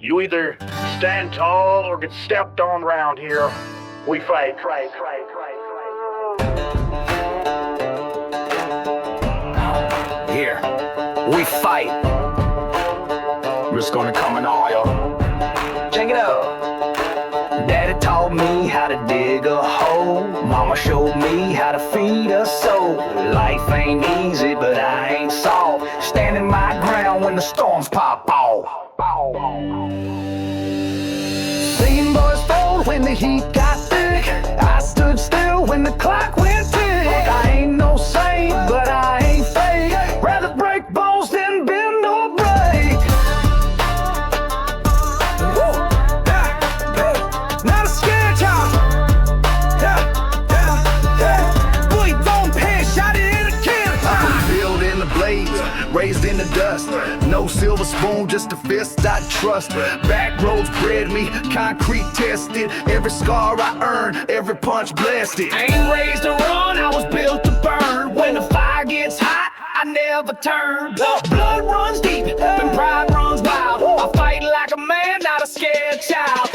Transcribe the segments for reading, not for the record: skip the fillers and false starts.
You either stand tall or get stepped on round here. We fight. Here, we fight. We're just gonna come in oil. Check it out. Daddy taught me how to dig a hole. Mama showed me how to feed a soul. Life ain't easy, but I ain't soft. Standing my ground when the storms pop off. Seen boys fold when the heat got thick. I stood still when the clock went tick. I ain't no saint, but I ain't fake. Rather break bones than bend or break. Not a scared child. Boy, don't piss, shot it in a can. Built in the blaze, raised in the dust. No silver spoon, just a fist I trust. Back roads bred me, concrete tested. Every scar I earned, every punch blasted. I ain't raised to run, I was built to burn. When the fire gets hot, I never turn. Blood runs deep, and pride runs wild. I fight like a man, not a scared child.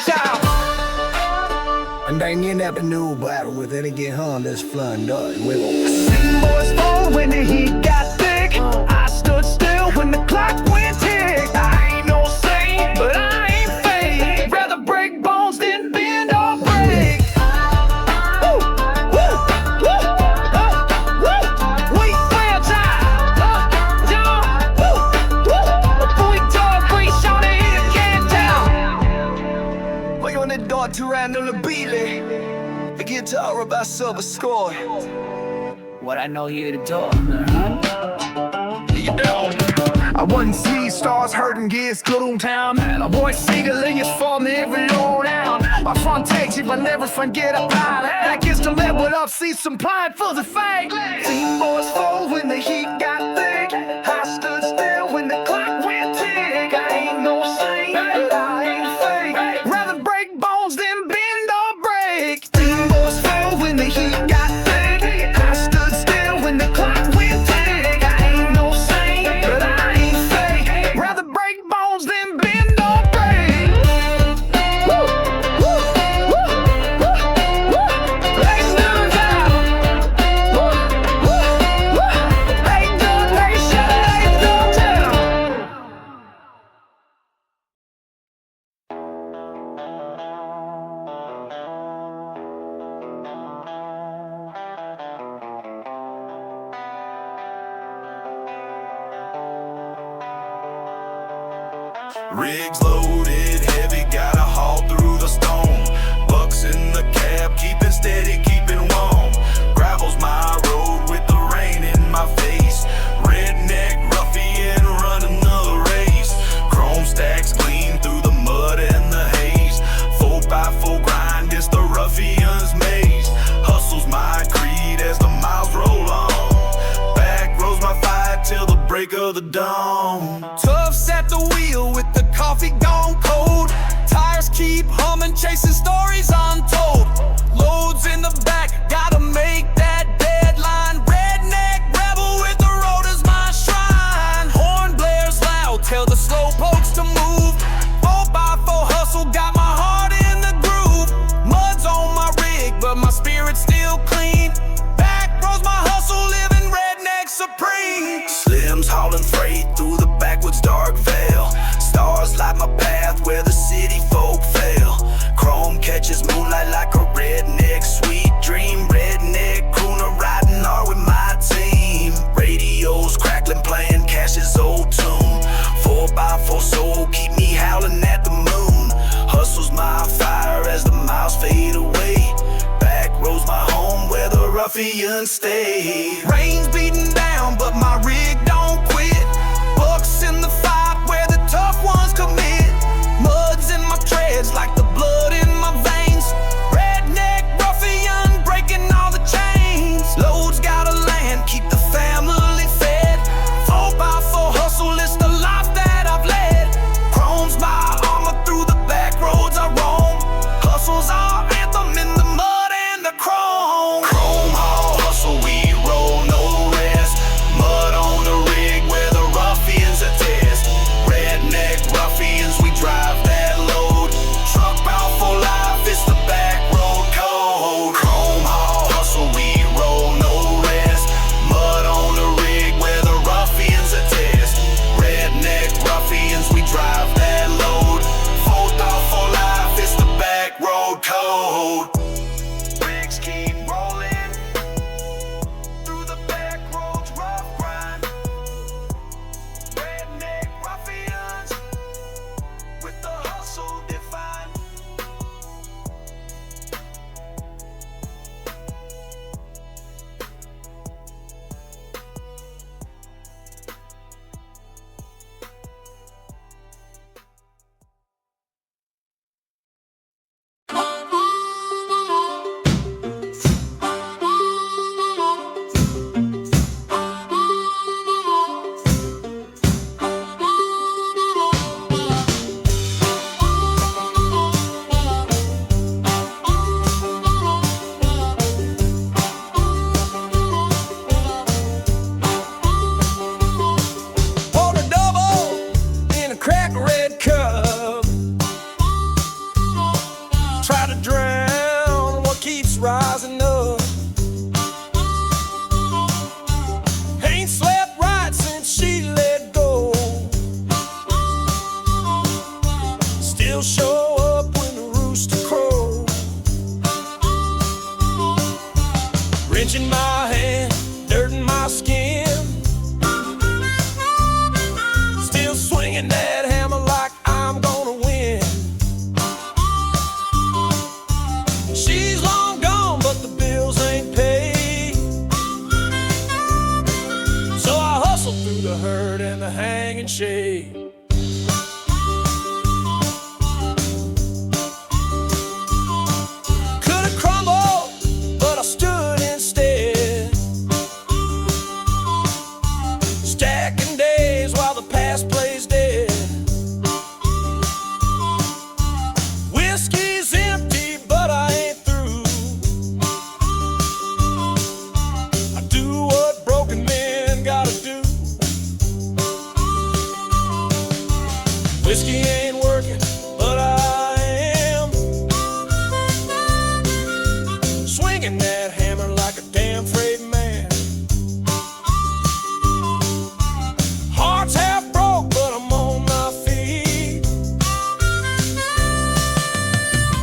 And then you never knew battle with any get hung this flood done with them. Seen boys fall when the heat got thick. I stood still when the clock went tick. I ain't no saint, but I ain't fake. Rather break bones than bend or break. We fair child. A boy dog grease on the hill can't tell. Put you on the door to random Lullabi. The guitar about silver score. What I know here the door. I wasn't see stars hurting gears, gloom town. A boy singling is for me every low down. My front takes you, but never forget about it. I guess to level up, see some pride for the fight. Seen boys fall when the heat got thick. I stood still when the clock went tick. I ain't no saint, but I ain't fake. Rather break bones than bend or break. Seen boys fall when the heat got thick. I stood still when the clock went tick. I ain't no saint, but I ain't fake. Rather break bones than bend or break. Let's do it now. Ain't done nation, ain't done town. Rigs loaded, heavy, gotta haul through the stone. Bucks in the cab, keeping steady, keeping warm. Gravel's my road with the rain in my face. Redneck Ruffian running the race. Chrome stacks clean through the mud and the haze. 4x4 grind, it's the ruffian's maze. Hustle's my creed as the miles roll on. Back rows my fight till the break of the dawn. Toughs at the wheel with the coffee gone cold. Tires keep humming, chasing stories untold. Loads in the back, gotta make that deadline. Redneck rebel with the road as my shrine. Horn blares loud, tell the slow pokes to move. 4x4 hustle, got my heart in the groove. Mud's on my rig, but my spirit's still clean. Back rows my hustle, living redneck supreme. Slims hauling freight through the backwoods dark vale. Stars light my path where the city folk fail. Chrome catches moonlight like a redneck sweet dream. Redneck crooner riding hard with my team. Radios crackling, playing Cash's old tune. 4x4 soul keep me howling at the moon. Hustle's my fire as the miles fade away. Back rows my home where the ruffians stay. Rain's beating down, but my rig don't quit. Bucks in the fight where the tough ones commit. Mud's in my treads like the blood in my veins. Redneck ruffian breaking all the chains. Loads gotta land, keep the family fed. 4x4 hustle, it's the life that I've led. Chrome's my armor through the back roads I roam. Hustle's our anthem in the mud and the chrome. Chrome haul hustle, we roll no rest. He'll show up when the rooster crows. Wrenching my hand, dirt in my skin, still swinging that hammer like I'm gonna win. She's long gone, but the bills ain't paid, so I hustle through the hurt and the hanging shade. Could've crumbled, but I stood instead, stacking days while the past plays dead. Whiskey's empty, but I ain't through. I do what broken men gotta do. Whiskey ain't working, but I am swinging that hammer like a damn afraid man. Heart's half broke, but I'm on my feet,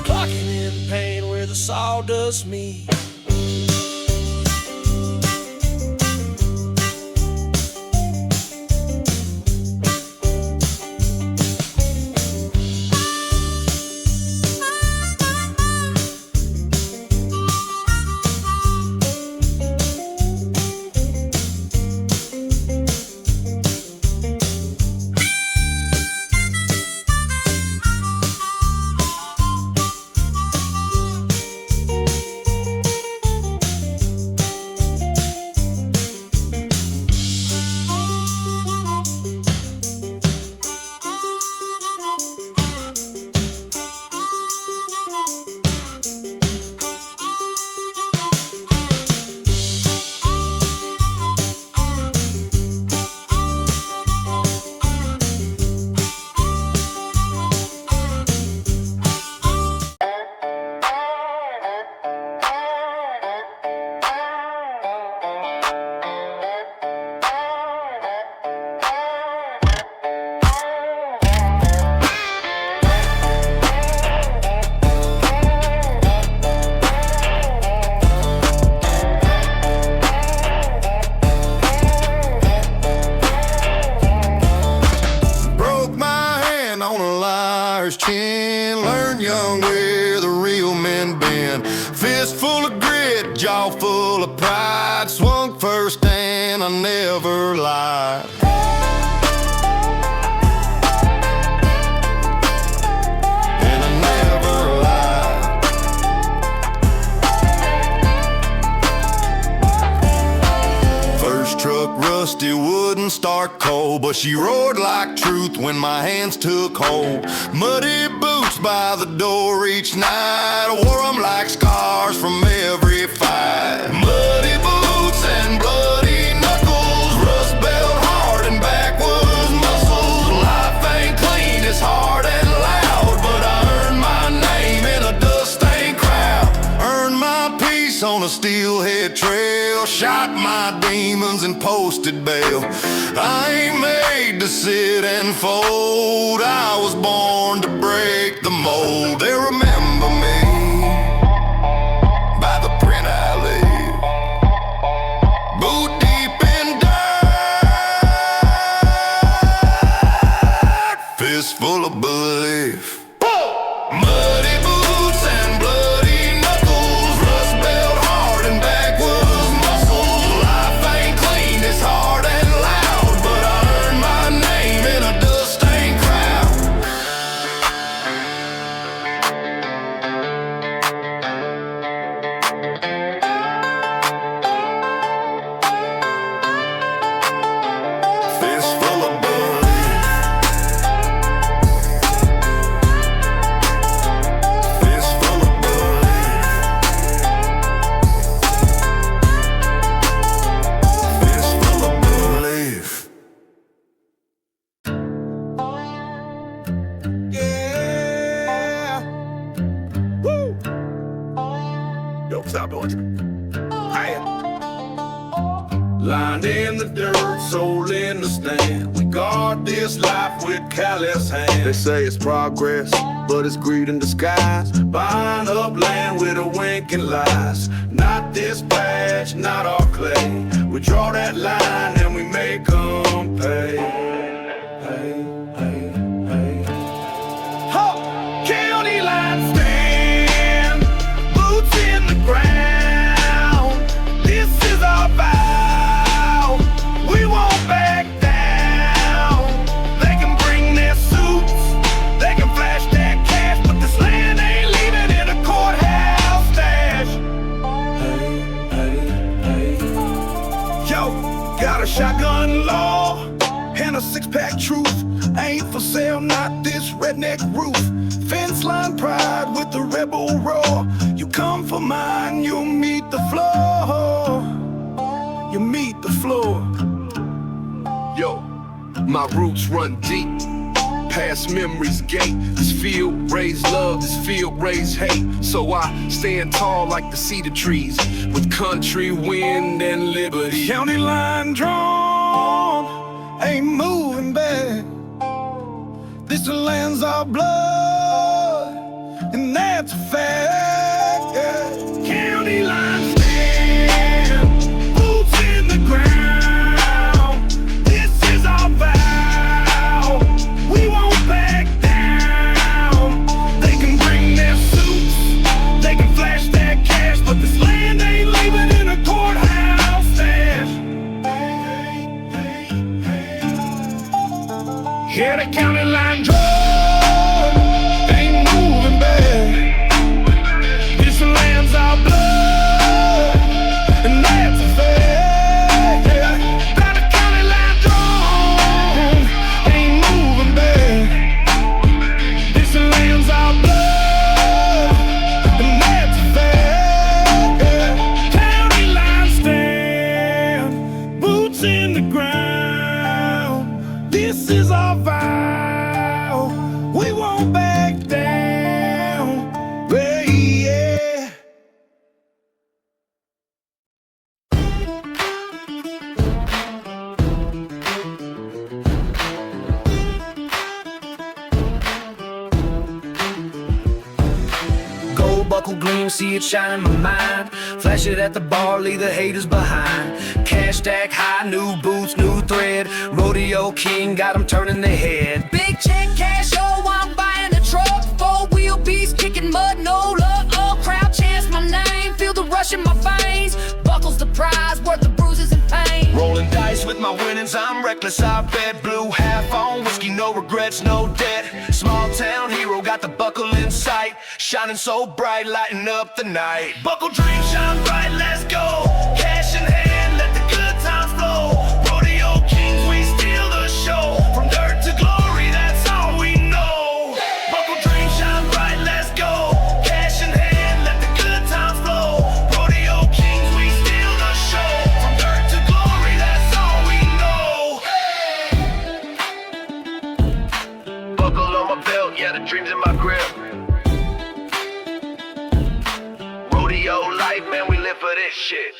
clocking in pain where the sawdust meet. Broke my hand on a liar's chin. Learned young where the real men been. Fist full of grit, jaw full of pride. Swung first and I never lied. And I never lied. First truck rusty, wouldn't start cold, but she roared like truth when my hands took hold. Muddy boots by the door each night, wore 'em like scars from every fight. Muddy boots and bloody knuckles, rust belt hard and backwoods muscles. Life ain't clean, it's hard and loud, but I earned my name in a dust-stained crowd. Earned my peace on a steelhead trail, shot my demons and posted bail. I ain't made to sit and fold, I was born to break the mold. They remember me by the print I leave, boot deep in dirt, fist full of belief. Muddy boots and bloody knuckles, rust belt hard and backwoods muscles. Life ain't clean, it's hard and loud, but I earned my name in a dust-stained crowd. Fist full of belief. Fist full of belief. Fist full of belief. Yeah. Woo. Yo, stop doing it. Lined in the dirt, soul in the stand. We guard this life with callous hands. They say it's progress, but it's greed in disguise. Buying up land with a wink and lies. Not this patch, not our clay. We draw that line and we make them pay. Pay, pay, pay. Ho! County line stand, boots in the ground. This is our vow. We won't back down. They can bring their suits, they can flash that cash, but this land ain't leaving in a courthouse stash. Hey, hey, hey. Yo, got a shotgun law and a six-pack truth. Ain't for sale, not this redneck roof. Fence line pride with the rebel roar. You come for mine, you'll meet the floor. You meet the floor. Yo, my roots run deep, past memories gate. This field raised love, this field raised hate. So I stand tall like the cedar trees, with country, wind, and liberty. County line drawn, ain't moving back. This land's our blood, and that's a fact. Yeah. County line stand, boots in the ground. This is our vow. We won't back down. They can bring their suits, they can flash that cash, but this land ain't leaving in a courthouse stash. Yeah, the county line drawn, ain't moving back. This land's our blood, and that's a fact. Yeah, got the county line drawn, ain't moving back. This land's our blood, and that's a fact. Yeah, county line stand, boots in the ground. This is our vow, we won't back down. Yeah, yeah. Gold buckle gleam, see it shine in my mind. Flash it at the bar, leave the haters behind. Cash stack high, new boots, new thread. Rodeo King got them turning their head. Big check, cash, oh, I'm buying a truck. Four-wheel beast, kicking mud, no luck. Oh, crowd chants my name, feel the rush in my veins. Buckles the prize, worth the bruises and pain. Rolling dice with my winnings, I'm reckless, I bet. Blue half on whiskey, no regrets, no debt. Small town hero, got the buckle in sight. Shining so bright, lighting up the night. Buckle dreams shine bright, let's go. Cash in hand, let the good times flow. Rodeo Kings, we steal the show. From dirt to glory, that's all we know. Buckle dreams shine bright, let's go. Cash in hand, let the good times flow. Rodeo Kings, we steal the show. From dirt to glory, that's all we know. buckle on my belt, yeah, the dreams in my grip. Rodeo life, man, we live for this shit.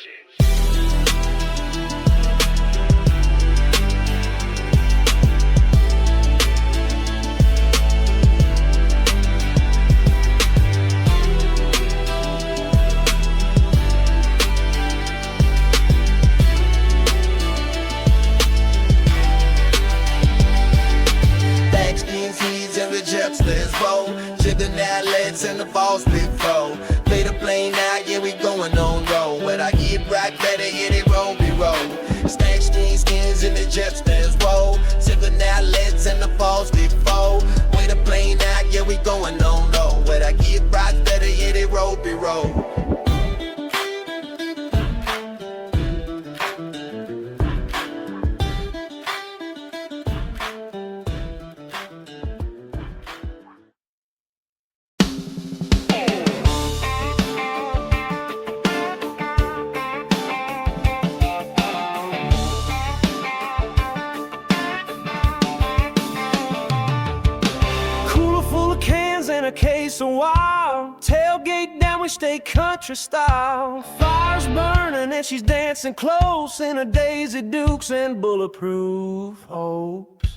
Let's roll, jiggling outlets and the balls big roll. Play the plane out, yeah, we going on roll. When I get right better, yeah, they roll, we roll. Stack skins in the jet stands roll. Jiggling outlets and the balls big roll. Play the plane out, yeah, we going on roll. When I get right better, yeah, they roll, we roll. In a case of wild, tailgate down, we stay country style. Fire's burning and she's dancing close in a Daisy Dukes and bulletproof hopes.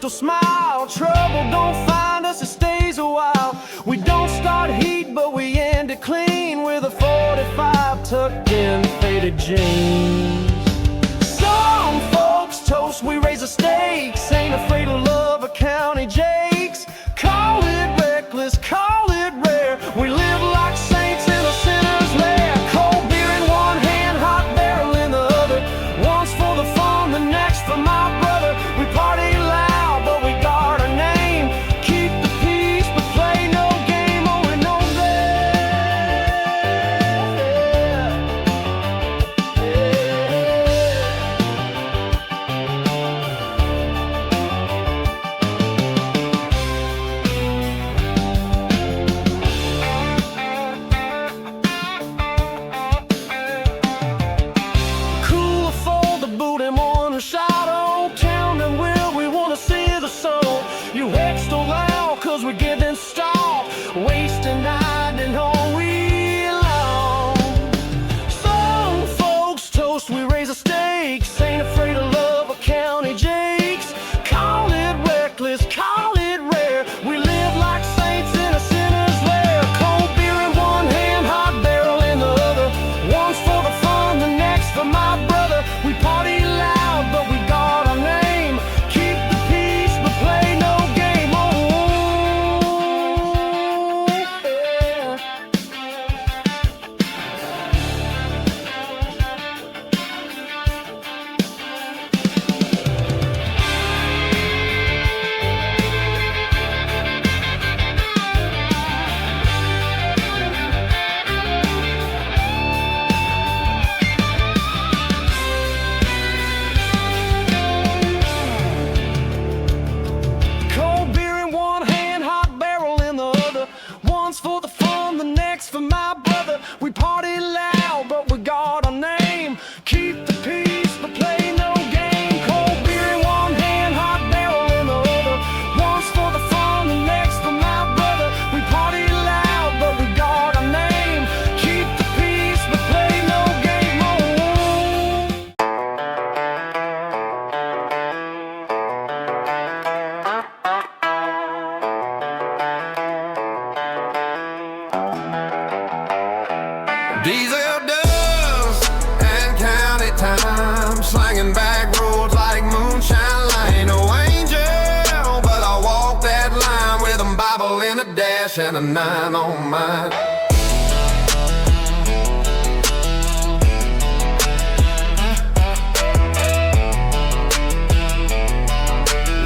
gentle smile. Trouble don't find us, it stays a while. We don't start heat, but we end it clean with a 45 tucked in faded jeans. Some folks toast, we raise the stakes. Ain't afraid of love or county jakes. Call it reckless, call it rare. We live like saints in a sinner's lair. Cold beer in one hand, hot barrel in the other. One's for the fun, the next for my brother. We party loud, but we guard our name. Keep the peace, but play no game. Oh, we know cool, fold the boot and one shot on town and will we wanna see the soul. You extra loud cause we're getting stalled, wasting night and all we long. Some folks toast, we raise the stakes. Ain't afraid of love or county jakes. Call it reckless, call it rare. We live like saints in a sinner's lair. Cold beer in one hand, hot barrel in the other. One's for the fun, the next for my brother. We party loud, but we guard our name. Keep the peace, but play no game. Oh, yeah. Cold beer in one hand, hot barrel in the other. One's for the fun, the next for my brother. We party loud, but we guard our name. Keep the peace, but play no game. Cold beer in one hand, hot barrel in the other. One's for the fun, the next for my brother. We party loud, but we guard our name. Keep the peace, but play no game. Oh. Diesel dust and county time, slanging back roads like moonshine. Ain't no angel, but I walk that line with a Bible in a dash and a 9 on mine.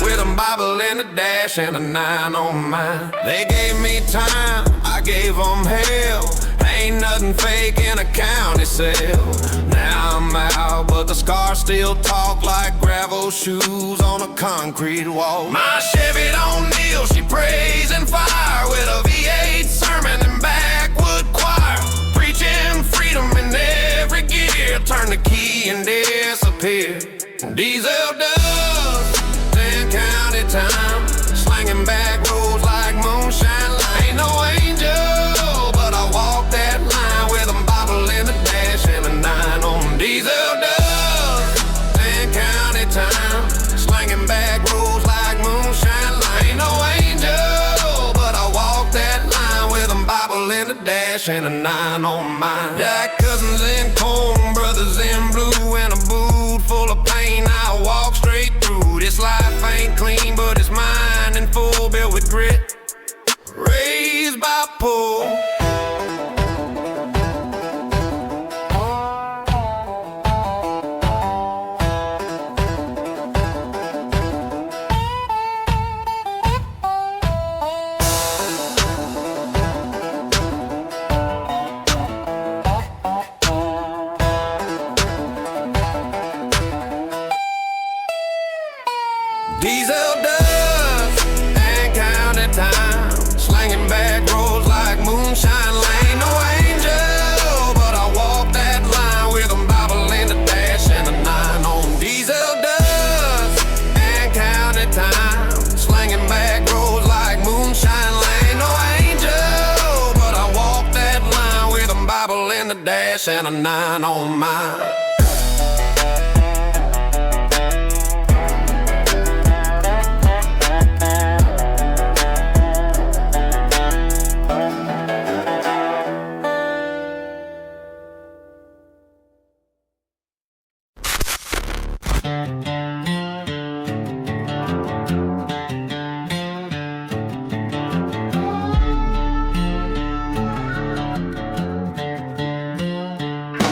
With a Bible in a dash and a 9 on mine. They gave me time, I gave them hell. Ain't nothing fake in a county cell. Now I'm out, but the scars still talk like gravel shoes on a concrete wall. My Chevy don't kneel, she prays and fire with a V8 sermon and backwood choir. Preaching freedom in every gear, turn the key and disappear. Diesel dust and county time, slanging back roads like moonshine. Ain't no angel, but I walk that line with a Bible in a dash and a 9 on. Diesel dust and county time, slanging back roads like moonshine. Ain't no angel, but I walk that line with a Bible in a dash and a 9 on mine. Got cousins in corn, brothers in blue, and a boot full of pain. I walk straight through. This life ain't clean, but it's mine in full, built with grit. Raised by pull. Diesel dust and county time, slanging back roads like moonshine. Ain't no angel, but I walk that line with a Bible in the dash and a 9 on. Diesel dust and county time, slanging back roads like moonshine. Ain't no angel, but I walk that line with a Bible in the dash and a 9 on mine.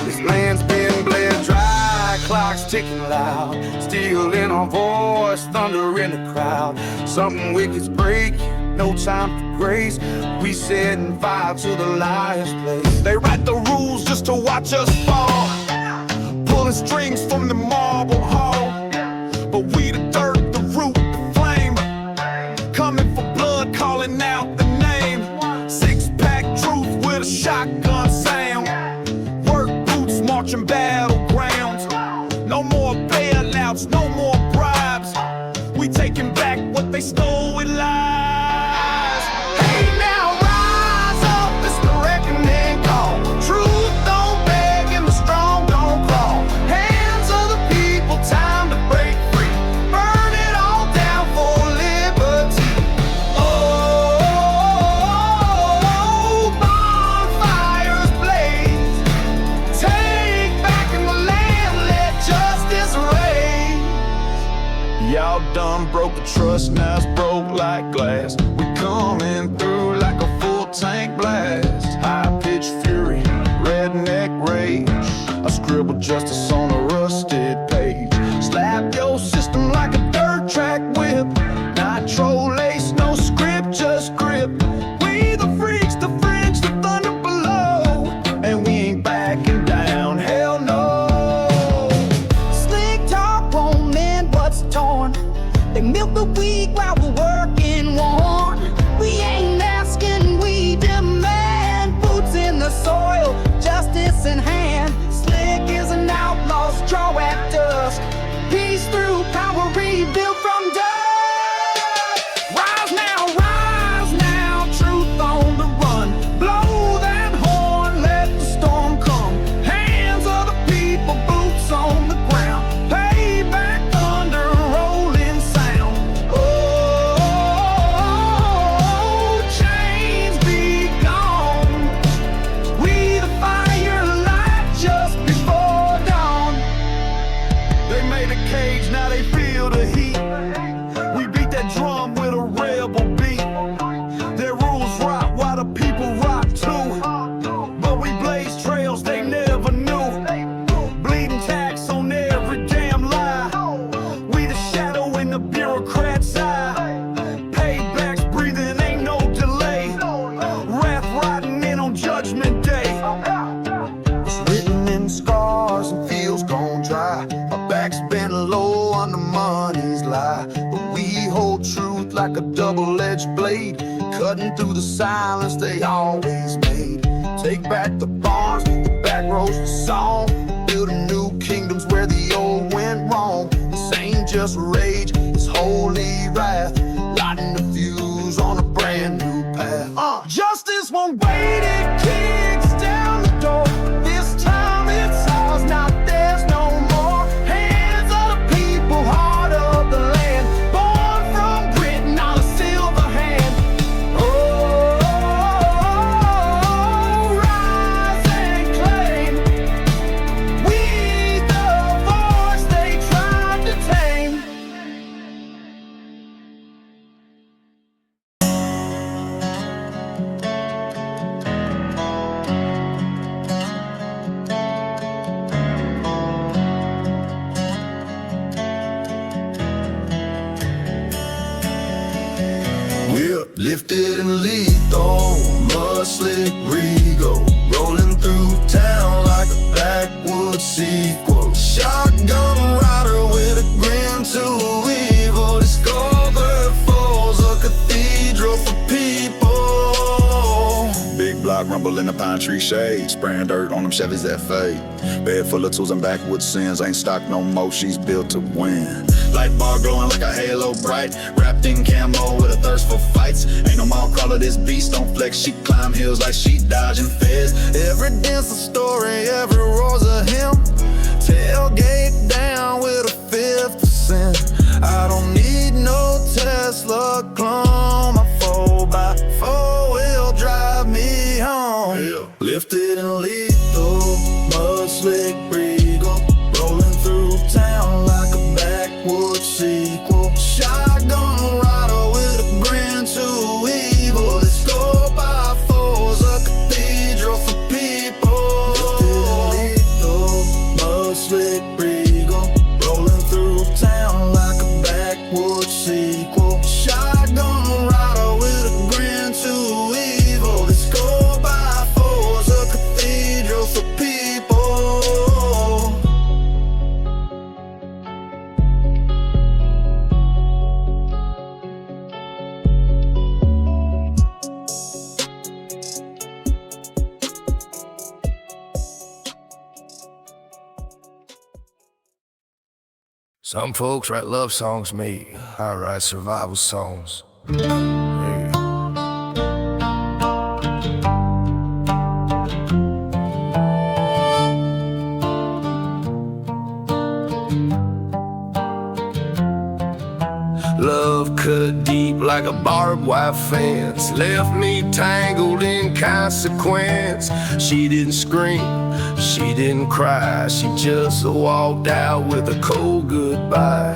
This land's been bled dry, clocks ticking loud. Steel in our voice, thunder in the crowd. Something wicked's breaking, no time for grace. We setting fire to the liar's place. They write the rules just to watch us fall, pulling strings from the marble hall. But we the dirt, the root, the flame, coming for blood, calling out the name. Six-pack truth with a shotgun sound. Work boots marching battlegrounds. No more bailouts, no more bribes. We taking back what they stole with lies. Hey now, rise up, it's the reckoning call. Truth don't beg and the strong don't crawl. Hands of the people, time to break free. Burn it all down for liberty. Oh, bonfires blaze. Take back in the land, let justice reign. Y'all done broke the trust, now it's broke like glass. We coming through like a full tank blast. High-pitched fury, redneck rage. I scribble justice on a rusted page. Slap your system like a dirt track whip. Nitro lace, no script, just grip. We the freaks, the fringe, the thunder below. And we ain't backing down, hell no. Slick talk won't mend what's torn. They milk the weak while we're working worn. We ain't asking, we demand. Boots in the soil, justice in hand. Slick is an outlaw, straw at dusk. Peace through power, rebuilt from dust. Rise now, truth on the run. Blow that horn, let the storm come. Hands of the people, boots on the ground. Payback thunder, rolling sound. Oh, chains be gone. We the fire light just before dawn. They made a cage, now they feel the heat. We beat that drum with a rebel beat. Their rules rock while the people rock too. But we blaze trails they never knew. Bleeding tax on every damn lie. We the shadow in the bureaucrat's eye. Paybacks breathing, ain't no delay. Wrath riding in on judgment day. It's written in scars and fields gone dry. Our backs bent low on the money's lie. But we hold truth like a double-edged blade, cutting through the silence they always made. Take back the barns, the back roads, the song. Building new kingdoms where the old went wrong. This ain't just rage, it's holy wrath. Lighting the fuse on a brand new path. Justice won't wait, it kicks down the door. This time it's ours, not theirs no more. Hands of the people, heart of the land. Born from grit, not a silver hand. Oh, rise and claim. We the voice they tried to tame. We're lifted and lethal, mud slick regal, rolling through town like a backwoods sequel. Shotgun rider with a grin to evil. Discovered falls, a cathedral for people. Big block rumble in the pine tree shade, spraying dirt on them Chevys that fade. Bed full of tools and backwoods sins, ain't stock no more, she's built to win. Light bar glowing like a halo bright, wrapped in camo with a thirst for fights. Ain't no mall crawler, this beast don't flex, she climb hills like she dodging feds. Every dance a story, every roar's a hymn. Tailgate down with a 5%. I don't need no Tesla clone, my 4x4 will drive me home. Lifted and lethal, mud slick regal, rolling through town like a slick regal, rolling through town like a backwoods sequel. Shotgun rider with a grin too evil. This 4x4's a cathedral for people. Some folks write love songs, me. I write survival songs. Yeah. Love cut deep like a barbed wire fence, left me tangled in consequence. She didn't scream, she didn't cry, she just walked out with a cold goodbye.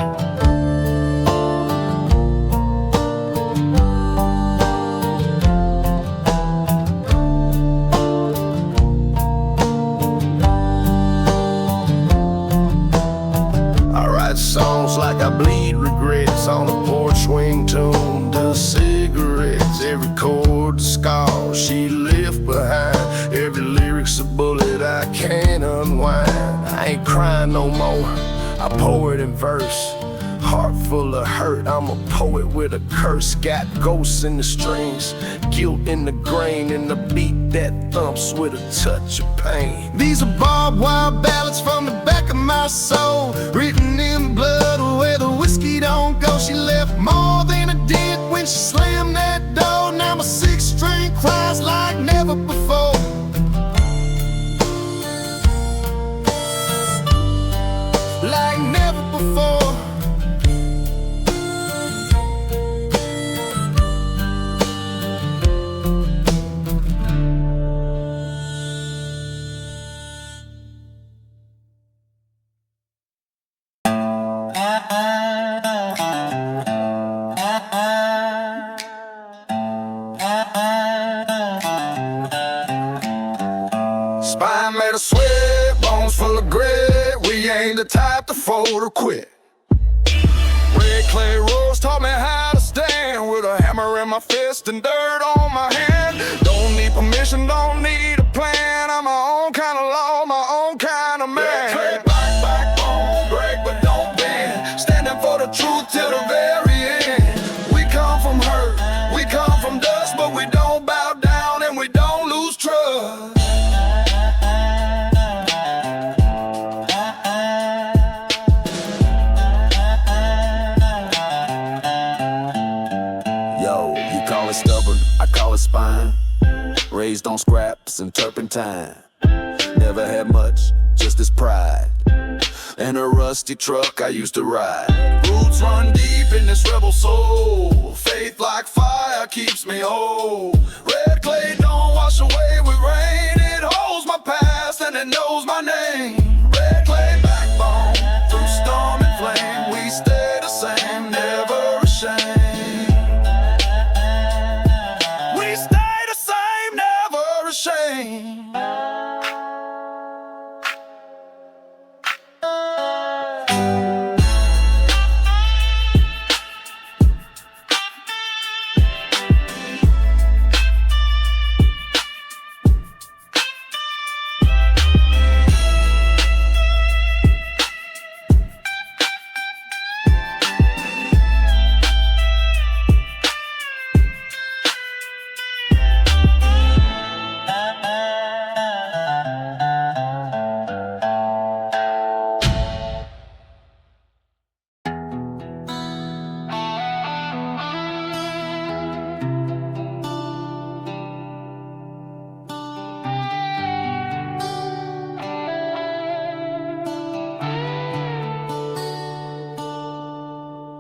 I write songs like I bleed regrets on a porch swing tuned to cigarettes. Every chord a scar she left behind, every lyric's a bullet I can't unwind. I ain't crying no more, I pour it in verse. Heart full of hurt, I'm a poet with a curse. Got ghosts in the strings, guilt in the grain, and the beat that thumps with a touch of pain. These are barbed wire ballads from the back of my soul, written in blood where the whiskey don't go. She left more than a dent when she slammed that door. Now my sixth string cries like never before. Like never before. Spine made of sweat, bones full of grit. We ain't the type to fold or quit. Red clay rose taught me how to stand, with a hammer in my fist and dirt on my hand. Don't need permission, don't need a plan. I'm my own kind of law, my own kind of man. Red clay backbone, break but don't bend, standing for the truth till the very end. We come from hurt, we come from dust, but we don't bow down and we don't lose trust. Stubborn, I call it spine. Raised on scraps and turpentine. Never had much, just this pride. And a rusty truck I used to ride. Roots run deep in this rebel soul. Faith like fire keeps me whole. Red clay don't wash away with rain. It holds my past and it knows my name. Red clay backbone, through storm and flame. We stay the same, never ashamed. Shame.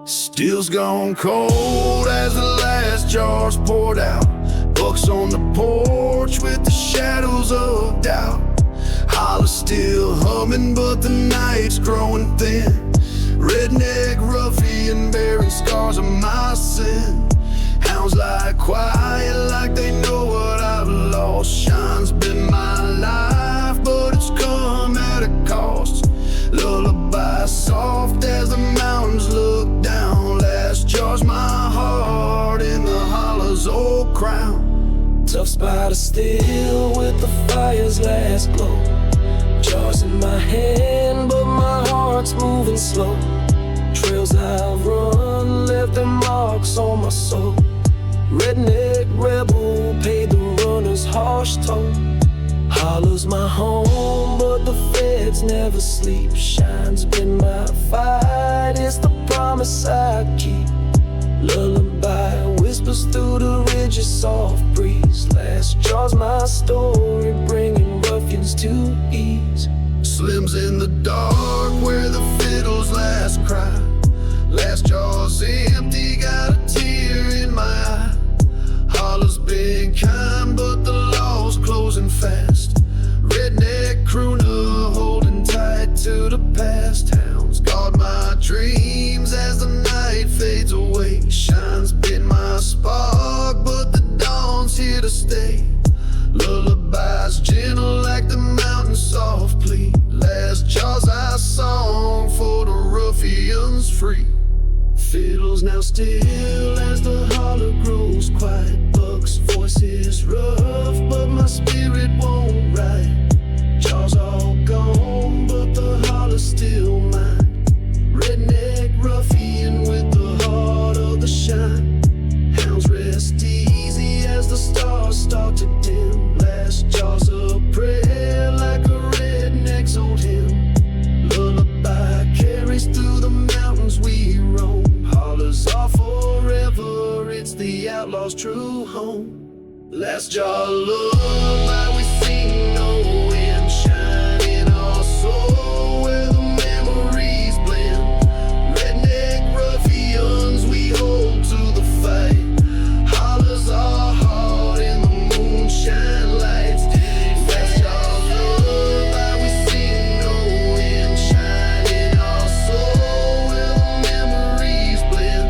Still's gone cold as the last jar's poured out. Bucks on the porch with the shadows of doubt. Holler still humming, but the night's growing thin. Redneck Ruffian bearing scars of my sin. Hounds lie quiet like they know what I've lost. Shine's been my life, but it's come at a cost. by the still with the fire's last glow. Jars in my hand, but my heart's moving slow. Trails I've run left their marks on my soul. Redneck rebel paid the runner's harsh toll. Holler's my home, but the feds never sleep. Shine's been my fight, it's the promise I keep. Lullabi whispers through the ridges, soft breeze. Last jaw's my story, bringing ruffians to ease. Slim's in the dark where the fiddles last cry. Last jaw's empty, got a tear in my eye. Holler's been kind, but the law's closing fast. Redneck crooner holding tight to the past. Hounds guard my dreams as the night fades away. Shine's been my spark, but the dawn's here to stay. Lullabies gentle like the mountain soft plea. Last jaw's our song for the ruffians free. Fiddles now still as the holler grows quiet. Buck's voice is rough, but my spirit won't ride. Jaws all gone, but the holler's still mine. Redneck ruffian with the heart of the shine. Hounds rest easy as the stars start to dim. Last jaw's a prayer like a redneck's old hymn. Lullabi carries through the mountains we roam. Hollers are forever, it's the outlaws' true home. Last jaw lullaby we sing no end. Shine in our soul where the memories blend. Redneck ruffians we hold to the fight. Hollers our heart in the moonshine lights. Last jaw lullaby we sing no end. Shine in our soul where the memories blend.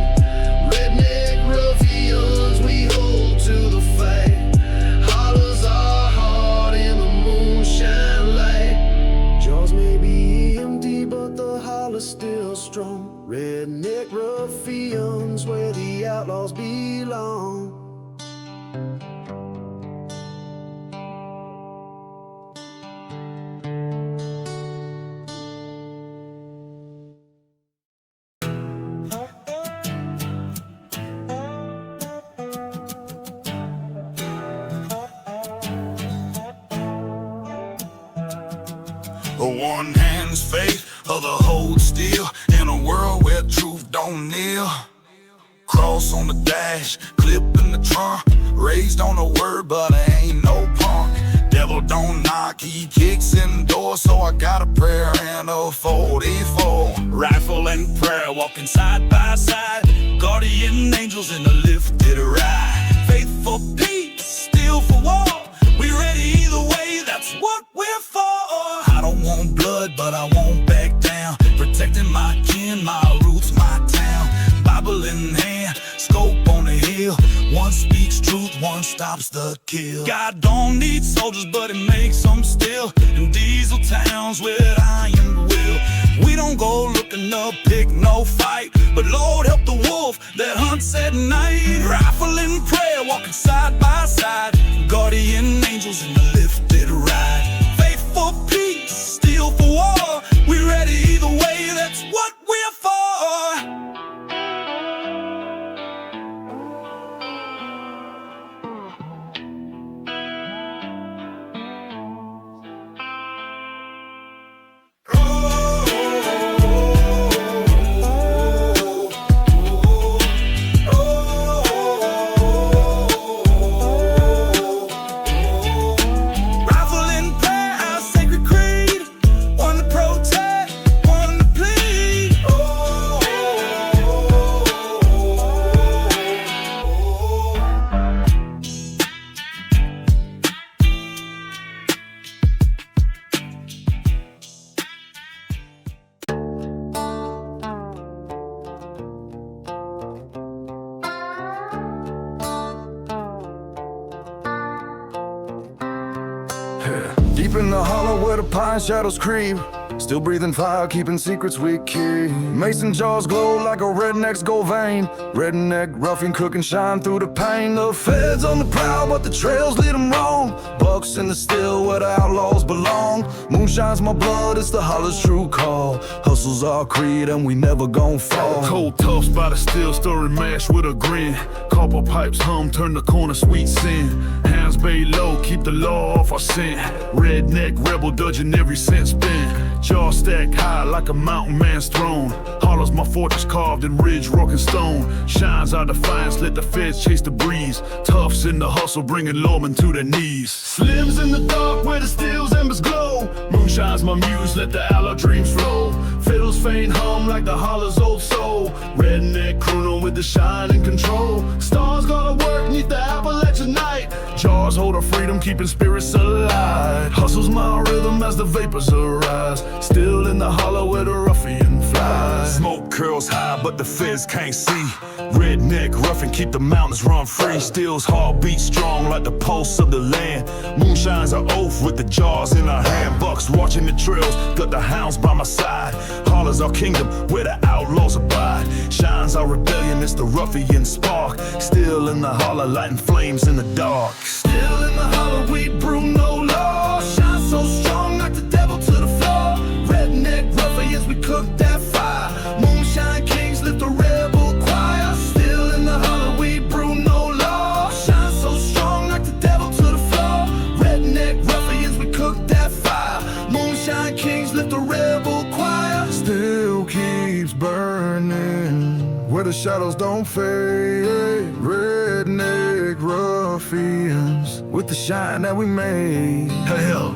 Redneck ruffians we hold to the fight. Hollers our heart in the moonshine light. Jaws may be empty, but the holler's still strong. Redneck ruffians where the outlaws belong. One hand's faith, other holds steel. In a world where truth don't kneel. Cross on the dash, clip in the trunk. Raised on a word, but I ain't no punk. Devil don't knock, he kicks in the door. So I got a prayer and a 44. Rifle and prayer, walking side by side. Guardian angels in the lifted ride. Faith for peace, steel for war. We ready either way, that's what we're for. I don't want blood, but I won't back down. Protecting my kin, my roots, my town. Bible in hand, scope on the hill. One speaks truth, one stops the kill. God don't need soldiers, but he makes them still. In diesel towns with iron will. We don't go looking up, pick no fight. But Lord help the wolf that hunts at night. Rifle and prayer, walking side by side. Guardian angels in the lifted ride. Faith for peace, steel for war. We ready either way, that's what we're for. Deep in the hollow where the pine shadows creep. Still breathing fire, keeping secrets we keep. Mason jaws glow like a redneck's gold vein. Redneck ruffian cook and shine through the pain. The feds on the prowl, but the trails lead them wrong. Bucks in the still where the outlaws belong. Moonshine's my blood, it's the holler's true call. Hustle's our creed and we never gon' fall. Cold toughs by the steel, stirring mash with a grin. Copper pipes hum, turn the corner, sweet sin. Hands bay low, keep the law off our scent. Redneck rebel dodging every cent spent. Jaw stacked high like a mountain man's throne. Hollers my fortress carved in ridge, rock and stone. Shines our defiance, let the feds chase the breeze. Toughs in the hustle, bringing lawmen to their knees. Slims in the dark where the steel's embers glow. Moonshine's my muse, let the outlaw dreams flow. Fiddles faint hum like the holler's old soul. Redneck crooner with the shine and control. Stars gotta work neath the Appalachian night. Jaws hold our freedom, keeping spirits alive. Hustle's my rhythm as the vapors arise. Still in the hollow where the ruffian flies. Smoke curls high, but the feds can't see. Redneck ruffian keep the mountains run free. Steel's heartbeat strong like the pulse of the land. Moonshine's our oath with the jaws in our hand. Bucks watching the trails, got the hounds by my side. Hollers our kingdom where the outlaws abide. Shines our rebellion, it's the ruffian spark. Still in the holler, lighting flames in the dark. Still in the holler, we brew no law. Shine so strong, knock the devil to the floor. Redneck ruffians, we cook that fire. Moonshine kings lift the rebel choir. Still in the holler, we brew no law. Shine so strong, knock the devil to the floor. Redneck ruffians, we cook that fire. Moonshine kings lift the rebel choir. Still keeps burning where the shadows don't fade. Redneck ruffians with the shine that we made. Hell.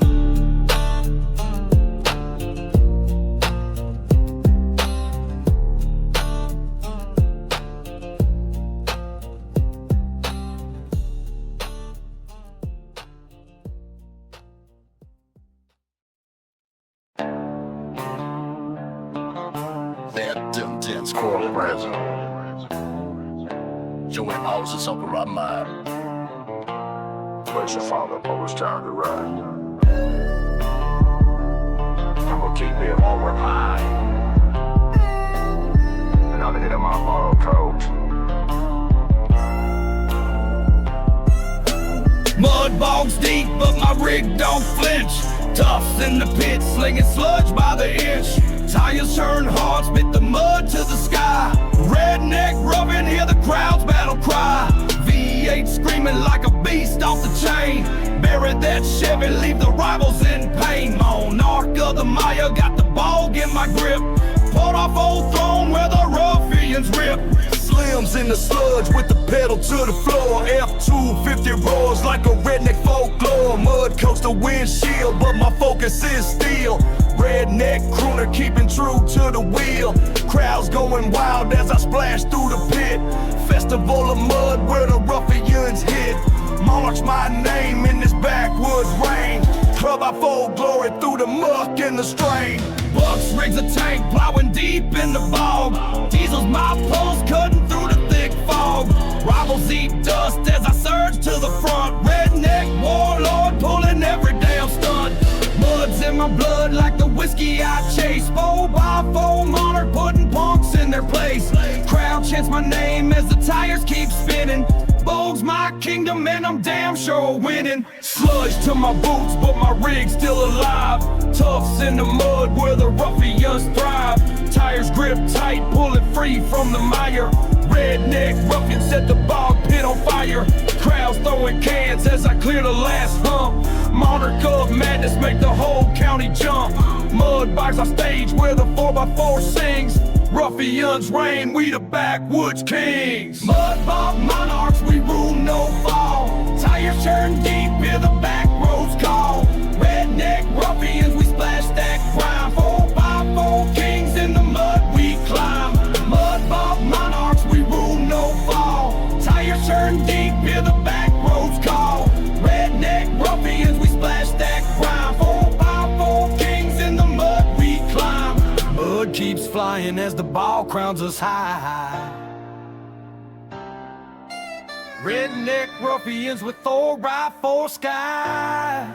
Dense coral present. Joey houses up around mine. Where's your father? Always time to ride. I'm gonna keep him on with mine. And I'm in my borrowed coat. Mud bogs deep, but my rig don't flinch. Toughs in the pit, slinging sludge by the inch. Tires turn hard, spit the mud to the sky. Redneck ruffian, hear the crowd's battle cry. V8 screaming like a beast off the chain. Bury that Chevy, leave the rivals in pain. Monarch of the Maya, got the bog in my grip. Pulled off old throne where the ruffians rip. Slims in the sludge with the pedal to the floor. F-250 roars like a redneck folklore. Mud coats the windshield, but my focus is steel. Redneck crooner keeping true to the wheel. Crowds going wild as I splash through the pit. Festival of mud where the ruffians hit. Monarchs my name in this backwoods rain. Club I fold glory through the muck and the strain. Bucks rigs a tank, plowing deep in the bog. Diesel's my pulse, cutting through the thick fog. Rivals eat dust as I surge to the front. Redneck warlord pulling every damn stunt. Mud's in my blood like the whiskey I chase. 4x4 monarch putting punks in their place. Crowd chants my name as the tires keep spinning. Bogue's my kingdom and I'm damn sure winning. Sludge to my boots, but my rig's still alive. Toughs in the mud where the ruffians thrive. Tires grip tight, pulling free from the mire. Redneck ruffian set the bog pit on fire. Crowds throwing cans as I clear the last hump. Monarch of madness make the whole county jump. Mud bikes our stage where the 4x4 sings. Ruffians reign, we the backwoods kings. Mud bog monarchs, we rule no fall. Tires turn deep, hear the back roads call. Redneck ruffians, we splash that grime. 4x4 kings in the mud we climb. Mud bog monarchs, we rule no fall. Tires turn deep, hear the back roads call. Redneck ruffians, we splash that grime. 4x4 kings in the mud we climb. Mud keeps flying as the ball crowns us high. Redneck ruffians with 4x4 sky.